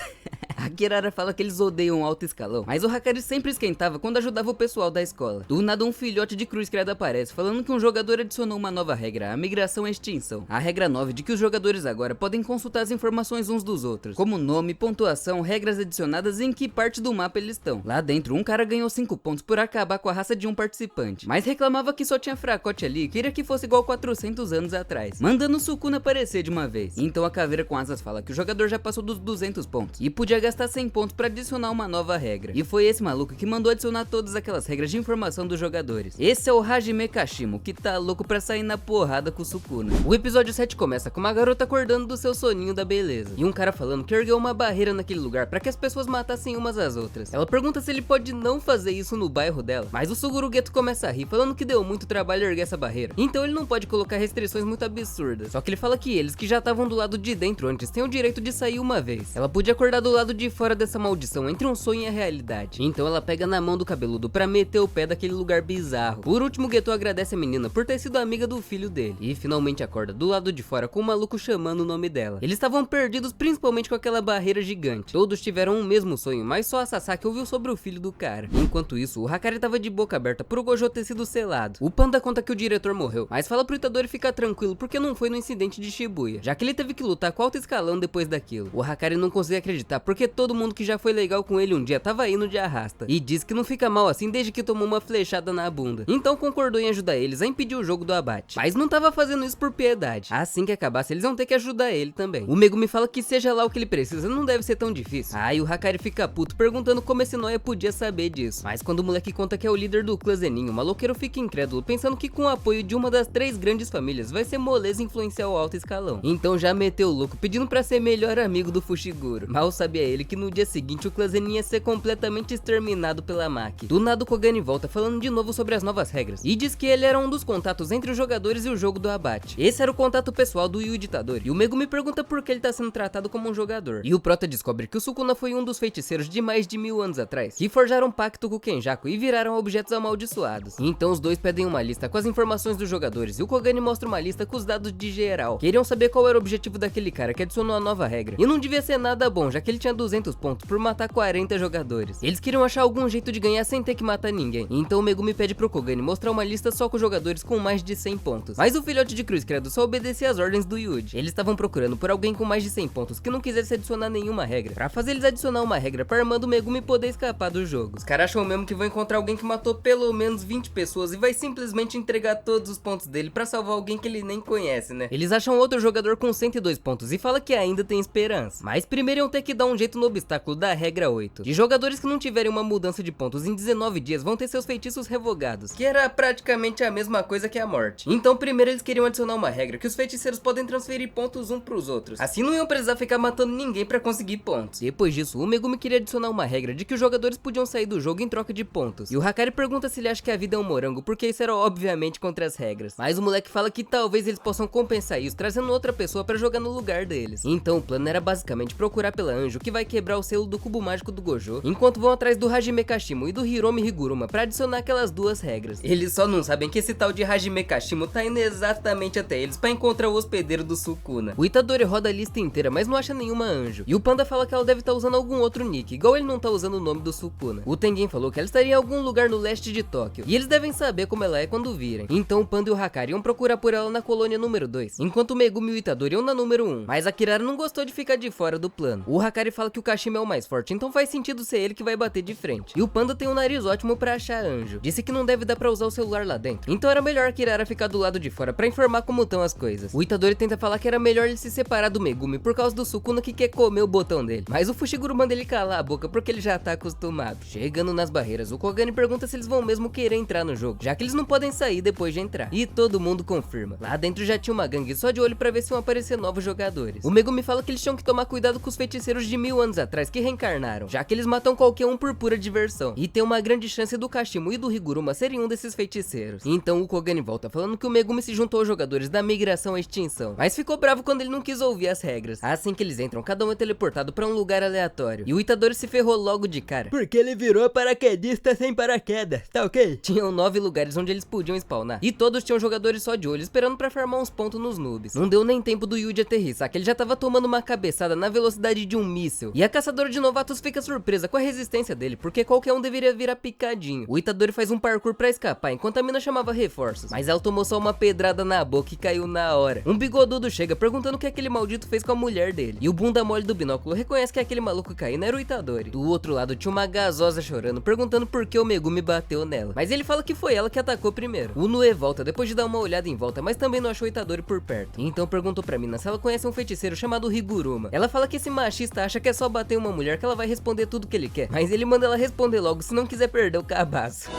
A Kirara fala que eles odeiam o alto escalão, mas o Hakari sempre esquentava quando ajudava o pessoal da escola. Do nada um filhote de cruz criada aparece, falando que um jogador adicionou uma nova regra, a migração e extinção. A regra 9 de que os jogadores agora podem consultar as informações uns dos outros, como nome, pontuação, regras adicionadas e em que parte do mapa eles estão. Lá dentro, um cara ganhou 5 pontos por acabar com a raça de um participante, mas reclamava que só tinha fracote ali e queria que fosse igual 400 anos atrás, mandando o Sukuna aparecer de uma vez. Então a caveira com asas fala que o jogador já passou dos 200 pontos e podia gastar 100 pontos pra adicionar uma nova regra. E foi esse maluco que mandou adicionar todas aquelas regras de informação dos jogadores. Esse é o Hajime Kashimo, que tá louco pra sair na porrada com o Sukuna. O episódio 7 começa com uma garota acordando do seu soninho da beleza e um cara falando que ergueu uma barreira naquele lugar pra que as pessoas matassem umas às outras. Ela pergunta se ele pode não fazer isso no bairro dela, mas o Suguru Geto começa a rir, falando que deu muito trabalho erguer essa barreira, então ele não pode colocar restrições muito absurdas. Só que ele fala que eles que já estavam do lado de dentro antes têm o direito de sair uma vez. Ela podia acordar do lado de de fora dessa maldição entre um sonho e a realidade. Então ela pega na mão do cabeludo pra meter o pé daquele lugar bizarro. Por último, Geto agradece a menina por ter sido amiga do filho dele. E finalmente acorda do lado de fora com o maluco chamando o nome dela. Eles estavam perdidos principalmente com aquela barreira gigante. Todos tiveram um mesmo sonho, mas só a Sasaki ouviu sobre o filho do cara. Enquanto isso, o Hakari tava de boca aberta pro Gojo ter sido selado. O Panda conta que o diretor morreu, mas fala pro Itadori ficar tranquilo porque não foi no incidente de Shibuya, já que ele teve que lutar com alto escalão depois daquilo. O Hakari não consegue acreditar porque todo mundo que já foi legal com ele um dia tava indo de arrasta. E diz que não fica mal assim desde que tomou uma flechada na bunda. Então concordou em ajudar eles a impedir o jogo do abate. Mas não tava fazendo isso por piedade. Assim que acabasse, eles vão ter que ajudar ele também. O Megumi fala que seja lá o que ele precisa, não deve ser tão difícil. Aí o Hakari fica puto perguntando como esse Noia podia saber disso. Mas quando o moleque conta que é o líder do clã Zenin, o maloqueiro fica incrédulo, pensando que com o apoio de uma das 3 grandes famílias vai ser moleza influenciar o alto escalão. Então já meteu o louco pedindo pra ser melhor amigo do Fushiguro. Mal sabia ele que no dia seguinte o clã Zenin ia ser completamente exterminado pela Maki. Do nada o Kogani volta falando de novo sobre as novas regras e diz que ele era um dos contatos entre os jogadores e o jogo do abate. Esse era o contato pessoal do Yuji Itadori. E o Megumi pergunta por que ele tá sendo tratado como um jogador. E o Prota descobre que o Sukuna foi um dos feiticeiros de mais de 1000 anos atrás que forjaram um pacto com o Kenjaku e viraram objetos amaldiçoados. Então os dois pedem uma lista com as informações dos jogadores e o Kogani mostra uma lista com os dados de geral. Queriam saber qual era o objetivo daquele cara que adicionou a nova regra. E não devia ser nada bom, já que ele tinha 200 pontos por matar 40 jogadores. Eles queriam achar algum jeito de ganhar sem ter que matar ninguém. Então o Megumi pede pro Kogani mostrar uma lista só com jogadores com mais de 100 pontos. Mas o filhote de Cruz Credo só obedecia às ordens do Yuji. Eles estavam procurando por alguém com mais de 100 pontos que não quisesse adicionar nenhuma regra, pra fazer eles adicionar uma regra pra irmã do Megumi poder escapar do jogo. Os caras acham mesmo que vão encontrar alguém que matou pelo menos 20 pessoas e vai simplesmente entregar todos os pontos dele pra salvar alguém que ele nem conhece, né? Eles acham outro jogador com 102 pontos e fala que ainda tem esperança. Mas primeiro iam ter que dar um jeito no obstáculo da regra 8. De jogadores que não tiverem uma mudança de pontos em 19 dias vão ter seus feitiços revogados, que era praticamente a mesma coisa que a morte. Então primeiro eles queriam adicionar uma regra que os feiticeiros podem transferir pontos um pros outros. Assim não iam precisar ficar matando ninguém pra conseguir pontos. Depois disso, o Megumi queria adicionar uma regra de que os jogadores podiam sair do jogo em troca de pontos. E o Hakari pergunta se ele acha que a vida é um morango, porque isso era obviamente contra as regras. Mas o moleque fala que talvez eles possam compensar isso trazendo outra pessoa pra jogar no lugar deles. Então o plano era basicamente procurar pela Anjo, que vai quebrar o selo do cubo mágico do Gojo, enquanto vão atrás do Hajime Kashimo e do Hiromi Higuruma pra adicionar aquelas duas regras. Eles só não sabem que esse tal de Hajime Kashimo tá indo exatamente até eles pra encontrar o hospedeiro do Sukuna. O Itadori roda a lista inteira, mas não acha nenhuma Anjo. E o Panda fala que ela deve estar usando algum outro nick, igual ele não tá usando o nome do Sukuna. O Tengen falou que ela estaria em algum lugar no leste de Tóquio, e eles devem saber como ela é quando virem. Então o Panda e o Hakari iam procurar por ela na colônia número 2, enquanto o Megumi e o Itadori iam na número 1. Mas a Kirara não gostou de ficar de fora do plano. O Hakari fala que o Kashima é o mais forte, então faz sentido ser ele que vai bater de frente. E o Panda tem um nariz ótimo pra achar Anjo. Disse que não deve dar pra usar o celular lá dentro, então era melhor a Kirara ficar do lado de fora pra informar como estão as coisas. O Itadori tenta falar que era melhor ele se separar do Megumi por causa do Sukuna que quer comer o botão dele. Mas o Fushiguro manda ele calar a boca porque ele já tá acostumado. Chegando nas barreiras, o Kogani pergunta se eles vão mesmo querer entrar no jogo, já que eles não podem sair depois de entrar. E todo mundo confirma. Lá dentro já tinha uma gangue só de olho pra ver se iam aparecer novos jogadores. O Megumi fala que eles tinham que tomar cuidado com os feiticeiros de 1000 anos atrás que reencarnaram, já que eles matam qualquer um por pura diversão. E tem uma grande chance do Kashimo e do Higuruma serem um desses feiticeiros. Então o Kogani volta falando que o Megumi se juntou aos jogadores da migração à extinção, mas ficou bravo quando ele não quis ouvir as regras. Assim que eles entram, cada um é teleportado pra um lugar aleatório. E o Itadori se ferrou logo de cara, porque ele virou paraquedista sem paraquedas, tá ok? Tinham 9 lugares onde eles podiam spawnar, e todos tinham jogadores só de olho esperando pra farmar uns pontos nos noobs. Não deu nem tempo do Yuji aterrissar, que ele já tava tomando uma cabeçada na velocidade de um míssil. E a caçadora de novatos fica surpresa com a resistência dele, porque qualquer um deveria virar picadinho. O Itadori faz um parkour pra escapar, enquanto a mina chamava reforços, mas ela tomou só uma pedrada na boca e caiu na hora. Um bigodudo chega perguntando o que aquele maldito fez com a mulher dele, e o bunda mole do binóculo reconhece que aquele maluco caindo era o Itadori. Do outro lado tinha uma gasosa chorando, perguntando por que o Megumi bateu nela, mas ele fala que foi ela que atacou primeiro. O Nue volta depois de dar uma olhada em volta, mas também não achou o Itadori por perto. Então perguntou pra mina se ela conhece um feiticeiro chamado Higuruma. Ela fala que esse machista acha que é só bater uma mulher que ela vai responder tudo que ele quer, mas ele manda ela responder logo se não quiser perder o cabaço.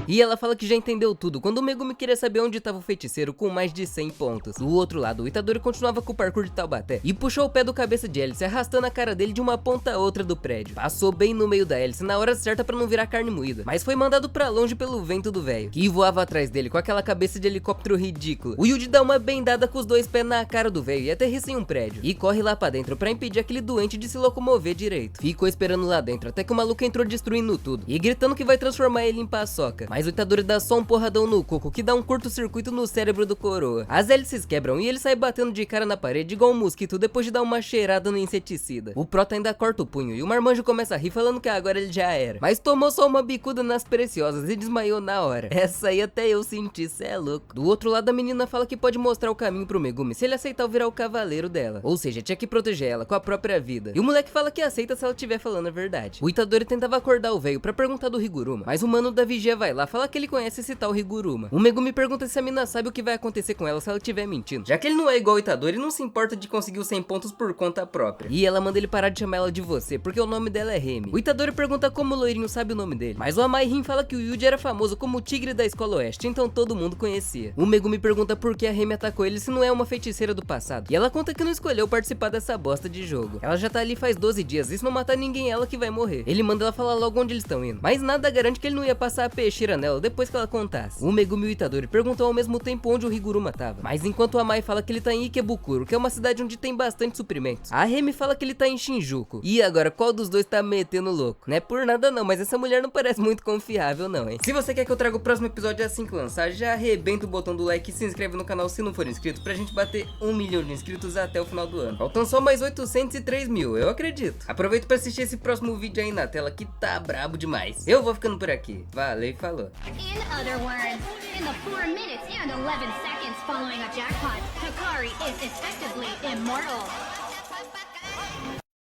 E ela fala que já entendeu tudo quando o Megumi queria saber onde estava o feiticeiro com mais de 100 pontos. Do outro lado, o Itadori continuava com o parkour de Taubaté e puxou o pé do cabeça de hélice, arrastando a cara dele de uma ponta a outra do prédio. Passou bem no meio da hélice na hora certa pra não virar carne moída, mas foi mandado pra longe pelo vento do velho, que voava atrás dele com aquela cabeça de helicóptero ridícula. O Yuji dá uma bendada com os dois pés na cara do velho e aterrissa em um prédio, e corre lá pra dentro pra impedir aquele doente de se locomover direito. Ficou esperando lá dentro até que o maluco entrou destruindo tudo e gritando que vai transformar ele em paçoca, mas o Itadori dá só um porradão no coco que dá um curto-circuito no cérebro do coroa. As hélices quebram e ele sai batendo de cara na parede igual um mosquito depois de dar uma cheirada no inseticida. O Prota ainda corta o punho e o Marmanjo começa a rir falando que agora ele já era, mas tomou só uma bicuda nas preciosas e desmaiou na hora. Essa aí até eu senti, cê é louco. Do outro lado, a menina fala que pode mostrar o caminho pro Megumi se ele aceitar virar o cavaleiro dela, ou seja, tinha que proteger ela com a própria vida. E o moleque fala que aceita se ela estiver falando a verdade. O Itadori tentava acordar o velho pra perguntar do Higuruma, mas o mano da vigia vai lá, fala que ele conhece esse tal Higuruma. O Megumi pergunta se a mina sabe o que vai acontecer com ela se ela estiver mentindo, já que ele não é igual o Itadori e não se importa de conseguir os 100 pontos por conta própria. E ela manda ele parar de chamar ela de você, porque o nome dela é Remy. O Itadori pergunta como o loirinho sabe o nome dele, mas o Amai-rin fala que o Yuji era famoso como o tigre da escola oeste, então todo mundo conhecia. O Megumi pergunta por que a Remy atacou ele se não é uma feiticeira do passado, e ela conta que não escolheu participar dessa bosta de jogo. Ela já tá ali faz 12 dias, e se não matar ninguém ela que vai morrer. Ele manda ela falar logo onde eles estão indo, mas nada garante que ele não ia passar a peixeira nela depois que ela contasse. O Megumi e o Itadori perguntam ao mesmo tempo onde o Higuruma tava, mas enquanto o Amai fala que ele tá em Ikebukuro, que é uma cidade onde tem bastante suprimentos, a Remy fala que ele tá em Shinjuku. E agora, qual dos dois tá metendo louco? Não é por nada não, mas essa mulher não parece muito confiável não, hein? Se você quer que eu traga o próximo episódio assim que lançar, já arrebenta o botão do like e se inscreve no canal se não for inscrito, pra gente bater 1 milhão de inscritos até o final do ano. Faltam só mais 803 mil, eu acredito. Aproveita pra assistir esse próximo vídeo aí na tela que tá brabo demais. Eu vou ficando por aqui. Valeu e falou. In other words, in the 4 minutes and 11 seconds following a jackpot, Hikari is effectively immortal.